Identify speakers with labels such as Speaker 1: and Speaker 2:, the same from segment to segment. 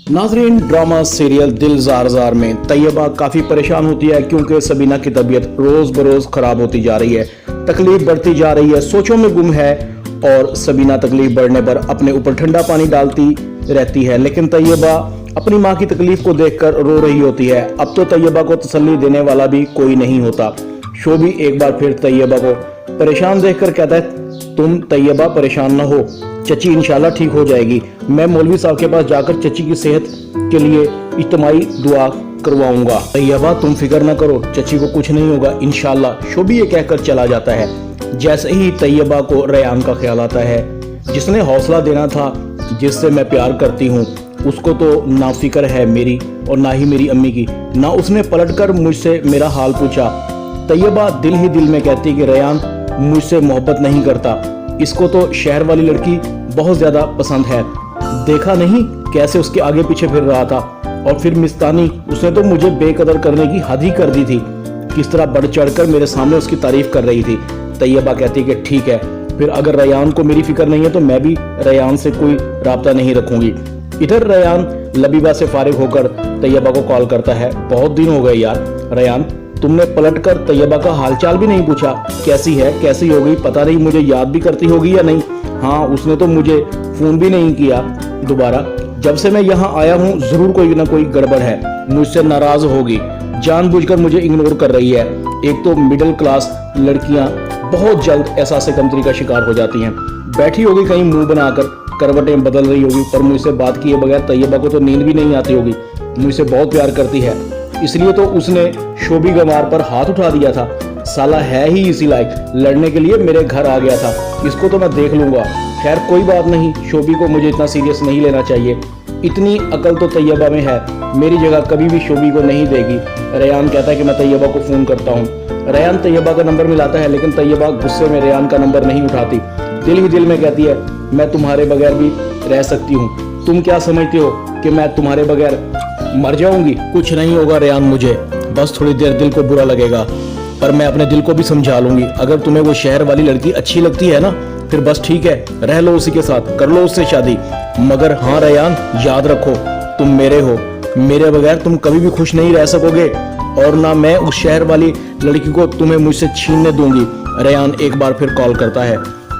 Speaker 1: नाजरीन, drama serial दिल jar jar में तैयबा काफ़ी परेशान होती है क्योंकि सबीना की तबीयत रोज़ बरोज़ ख़राब होती जा रही है। तकलीफ बढ़ती जा रही है, सोचों में गुम है और सबीना तकलीफ बढ़ने पर अपने ऊपर ठंडा पानी डालती रहती है। लेकिन तैयबा अपनी माँ की तकलीफ को देखकर रो रही होती है। अब तो तैयबा को तसल्ली देने वाला भी कोई नहीं होता। शोभी एक बार फिर तैयबा को परेशान देखकर कहता है, तुम तैयबा परेशान ना हो, चची इंशाल्लाह ठीक हो जाएगी। मैं मौलवी साहब के पास जाकर चची की सेहत के लिए इज्तिमाई दुआ करवाऊंगा। तैयबा तुम फिक्र ना करो, चची को कुछ नहीं होगा इंशाल्लाह। शोभी ये कहकर चला जाता है। जैसे ही तैयबा को रेयान का ख्याल आता है, जिसने हौसला देना था, जिससे मैं प्यार करती हूँ, उसको तो ना फिक्र है मेरी और ना ही मेरी अम्मी की। ना उसने पलटकर मुझसे मेरा हाल पूछा। तैयबा दिल ही दिल में कहती कि रेयान मुझसे मोहब्बत नहीं करता, इसको तो शहर वाली लड़की बहुत ज्यादा पसंद है। देखा नहीं कैसे उसके आगे पीछे फिर रहा था। और फिर मिस्तानी, उसने तो मुझे बेकदर करने की हद ही कर दी थी। किस तरह बढ़ चढ़कर मेरे सामने उसकी तारीफ कर रही थी। तैयबा कहती कि ठीक है, फिर अगर रेयान को मेरी फिक्र नहीं है तो मैं भी रेयान से कोई राब्ता नहीं रखूंगी। इधर रेयान लबीबा से फारिग होकर तैयबा को कॉल करता है। बहुत दिन हो गए यार रेयान, तुमने पलटकर तैयबा का हालचाल भी नहीं पूछा, कैसी है, कैसी हो गई, पता नहीं मुझे याद भी करती होगी या नहीं। हाँ, उसने तो मुझे फोन भी नहीं किया दोबारा। जब से मैं यहाँ आया हूँ जरूर कोई ना कोई गड़बड़ है, मुझसे नाराज होगी, जानबूझकर मुझे इग्नोर कर रही है। एक तो मिडिल क्लास लड़कियां बहुत जल्द एहसास कमतरी का शिकार हो जाती हैं। बैठी होगी कहीं मुंह बनाकर, करवटें बदल रही होगी, पर मुझसे बात किए बगैर तैयबा को तो नींद भी नहीं आती होगी। मुझसे बहुत प्यार करती है, इसलिए तो उसने शोभी गंवार पर हाथ उठा दिया था। साला है ही इसी लायक, लड़ने के लिए मेरे घर आ गया था। इसको तो मैं देख लूंगा। खैर कोई बात नहीं, शोभी को मुझे इतना सीरियस नहीं लेना चाहिए। इतनी अकल तो तैयबा में है, मेरी जगह कभी भी शोभी को नहीं देगी। रेयान कहता है कि मैं तैयबा को फोन करता हूँ। रेयान तैयबा का नंबर मिलाता है, लेकिन तैयबा गुस्से में रेयान का नंबर नहीं उठाती। दिल ही दिल में कहती है, मैं तुम्हारे बगैर भी रह सकती हूँ। तुम क्या समझते हो कि मैं तुम्हारे बगैर मर जाऊंगी? कुछ नहीं होगा रेयान, मुझे बस थोड़ी देर दिल को बुरा लगेगा, पर मैं अपने दिल को भी समझा लूंगी। अगर तुम्हें वो शहर वाली लड़की अच्छी लगती है ना, फिर बस ठीक है, रह लो उसी के साथ, कर लो उससे शादी। मगर हाँ रेयान, याद रखो तुम मेरे हो, मेरे बगैर तुम कभी भी खुश नहीं रह सकोगे, और ना मैं उस शहर वाली लड़की को तुम्हें मुझसे छीनने दूंगी। रेयान एक बार फिर कॉल करता है।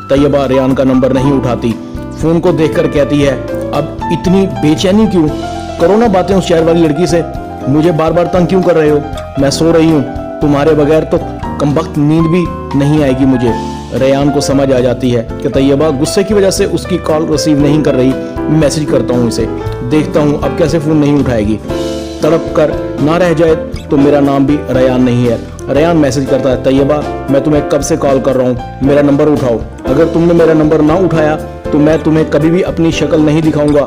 Speaker 1: तैयबा रेयान का नंबर नहीं उठाती। फोन को देखकर कहती है, अब इतनी बेचैनी क्यों? करो ना बातें उस शहर वाली लड़की से, मुझे बार बार तंग क्यों कर रहे हो? मैं सो रही हूँ, तुम्हारे बगैर तो कमबख्त नींद भी नहीं आएगी मुझे। रेयान को समझ आ जाती है कि तैयबा गुस्से की वजह से उसकी कॉल रिसीव नहीं कर रही। मैसेज करता हूँ इसे, देखता हूँ अब कैसे फोन नहीं उठाएगी। तड़प कर ना रह जाए तो मेरा नाम भी रेयान नहीं है। रेयान मैसेज करता है, तैयबा मैं तुम्हें कब से कॉल कर रहा हूँ, मेरा नंबर उठाओ। अगर तुमने मेरा नंबर ना उठाया तो मैं तुम्हें कभी भी अपनी शक्ल नहीं दिखाऊंगा।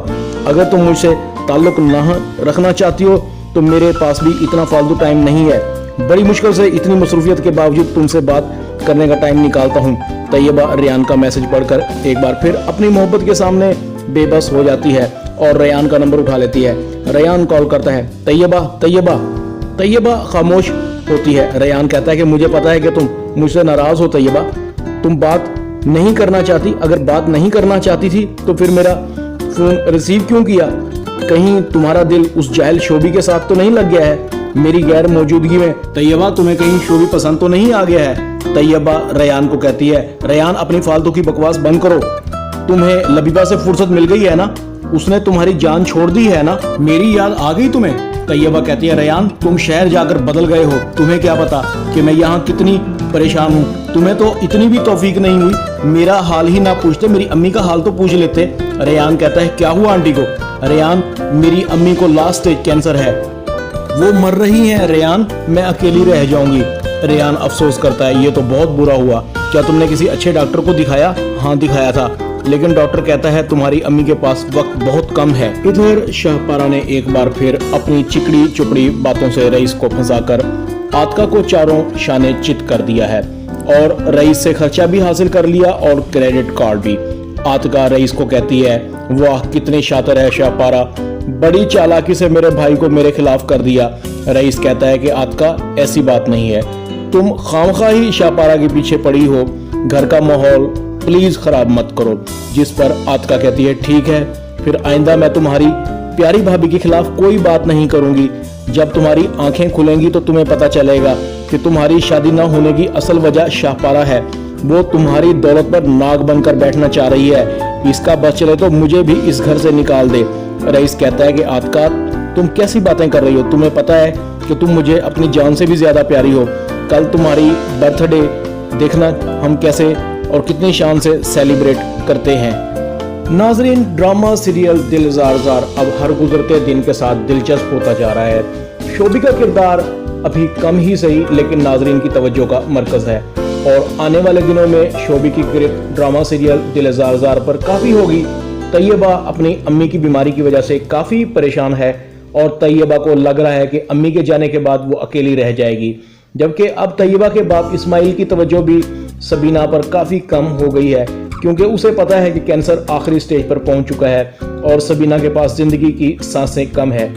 Speaker 1: अगर तुम मुझसे ताल्लुक ना रखना चाहती हो तो मेरे पास भी इतना फालतू टाइम नहीं है। बड़ी मुश्किल से इतनी मसरूफियत के बावजूद तुमसे बात करने का टाइम निकालता हूँ। तैयबा रेयान का मैसेज पढ़कर एक बार फिर अपनी मोहब्बत के सामने बेबस हो जाती है और रेयान का नंबर उठा लेती है। रेयान कॉल करता है, तैयबा तैयबा। तैयबा खामोश होती है। रेयान कहता है कि मुझे पता है कि तुम मुझसे नाराज हो तैयबा, तुम बात नहीं करना चाहती। अगर बात नहीं करना चाहती थी तो फिर मेरा फोन रिसीव क्यों किया? कहीं तुम्हारा दिल उस जाहिल शोभी के साथ तो नहीं लग गया है मेरी गैर मौजूदगी में? तैयबा तुम्हें कहीं शोभी पसंद तो नहीं आ गया है? तैयबा रेयान को कहती है, रेयान अपनी फालतू की बकवास बंद करो। तुम्हें लबीबा से फुर्सत मिल गई है ना, उसने तुम्हारी जान छोड़ दी है ना, मेरी याद आ गई तुम्हें? तैयबा कहती है, रेयान तुम शहर जाकर बदल गए हो, तुम्हें क्या पता कि मैं यहाँ कितनी परेशान हूँ। तुम्हें तो इतनी भी तौफीक नहीं हुई, मेरा हाल ही ना पूछते, मेरी अम्मी का हाल तो पूछ लेते। रेयान कहता है, क्या हुआ आंटी को? रेयान मेरी अम्मी को लास्ट स्टेज कैंसर है, वो मर रही हैं रेयान, मैं अकेली रह जाऊंगी। रेयान अफसोस करता है, ये तो बहुत बुरा हुआ। क्या तुमने किसी अच्छे डॉक्टर को दिखाया? हाँ दिखाया था, लेकिन डॉक्टर कहता है तुम्हारी अम्मी के पास वक्त बहुत कम है। इधर शाहपारा ने एक बार फिर अपनी चिकड़ी चुपड़ी बातों से रईस को फंसाकर आतका को चारों शाने चित कर दिया है और रईस से खर्चा भी हासिल कर लिया और क्रेडिट कार्ड भी। आतका रईस को कहती है, वाह कितने शातिर है शाहपारा, बड़ी चालाकी से मेरे भाई को मेरे खिलाफ कर दिया। रईस कहता है कि आतका ऐसी बात नहीं है, तुम खामखा ही शाहपारा के पीछे पड़ी हो, घर का माहौल प्लीज खराब मत करो। जिस पर आतका कहती है, ठीक है, फिर आइंदा मैं तुम्हारी प्यारी भाभी के खिलाफ कोई बात नहीं करूंगी। जब तुम्हारी आंखें खुलेंगी तो तुम्हें पता चलेगा कि तुम्हारी शादी न होने की असल वजह शाहपारा है। वो तुम्हारी दौलत पर नाग बनकर बैठना चाह रही है। इसका बस चले तो मुझे भी इस घर से निकाल दे। रईस कहता है कि आतका, तुम कैसी बातें कर रही हो? तुम्हें पता है कि तुम मुझे अपनी जान से भी ज्यादा प्यारी हो। कल तुम्हारी बर्थडे देखना हम कैसे और कितनी शान से सेलिब्रेट करते हैं। नाजरीन, ड्रामा सीरियल दिल जार जार अब हर गुजरते दिन के साथ दिलचस्प होता जा रहा है। शोभी का किरदार अभी कम ही सही लेकिन नाजरीन की तवज्जो का मरकज है और आने वाले दिनों में शोभी की गिरफ्त ड्रामा सीरियल दिल जार जार पर काफी होगी। तैयबा अपनी अम्मी की बीमारी की वजह से काफी परेशान है और तैयबा को लग रहा है कि अम्मी के जाने के बाद वो अकेली रह जाएगी, जबकि अब तैयबा के बाप इस्माइल की तवज्जो भी सबीना पर काफी कम हो गई है क्योंकि उसे पता है कि कैंसर आखिरी स्टेज पर पहुंच चुका है और सबीना के पास जिंदगी की सांसें कम है।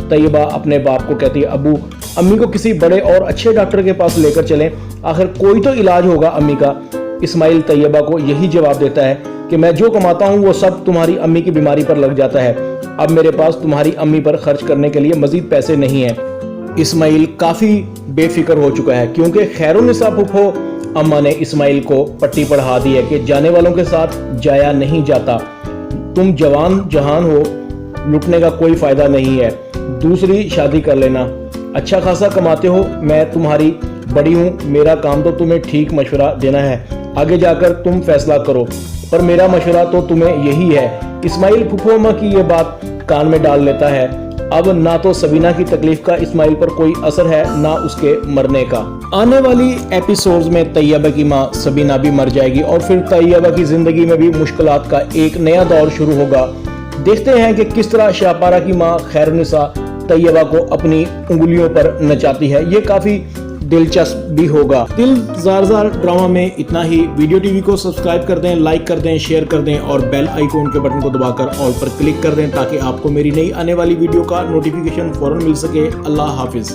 Speaker 1: तैयबा अपने बाप को कहती है, अबू अम्मी को किसी बड़े और अच्छे डॉक्टर के पास लेकर चलें, आखिर कोई तो इलाज होगा अम्मी का। इस्माइल तैयबा को यही जवाब देता है कि मैं जो कमाता हूँ वो सब तुम्हारी अम्मी की बीमारी पर लग जाता है। अब मेरे पास तुम्हारी अम्मी पर खर्च करने के लिए मजीद पैसे नहीं है। इस्माइल काफी बेफिक्र हो चुका है क्योंकि खैरुन्निसा फूफो अम्मा ने इस्माइल को पट्टी पढ़ा दी है कि जाने वालों के साथ जाया नहीं जाता। तुम जवान जहान हो, लुटने का कोई फायदा नहीं है, दूसरी शादी कर लेना। अच्छा खासा कमाते हो, मैं तुम्हारी बड़ी हूँ, मेरा काम तो तुम्हें ठीक मशवरा देना है, आगे जाकर तुम फैसला करो, पर मेरा मशवरा तो तुम्हें यही है। इस्माइल फूफो अम्मा की ये बात कान में डाल लेता है। अब ना तो सबीना की तकलीफ का इस्माइल पर कोई असर है ना उसके मरने का। आने वाली एपिसोड्स में तैयबा की माँ सबीना भी मर जाएगी और फिर तैयबा की जिंदगी में भी मुश्किलात का एक नया दौर शुरू होगा। देखते हैं कि किस तरह शाहपारा की माँ खैरुन्निसा तैयबा को अपनी उंगलियों पर नचाती है। ये काफी दिलचस्प भी होगा। दिल जार जार ड्रामा में इतना ही। वीडियो टीवी को सब्सक्राइब कर दें, लाइक कर दें, शेयर कर दें और बेल आइकॉन के बटन को दबाकर ऑल पर क्लिक कर दें ताकि आपको मेरी नई आने वाली वीडियो का नोटिफिकेशन फौरन मिल सके। अल्लाह हाफिज।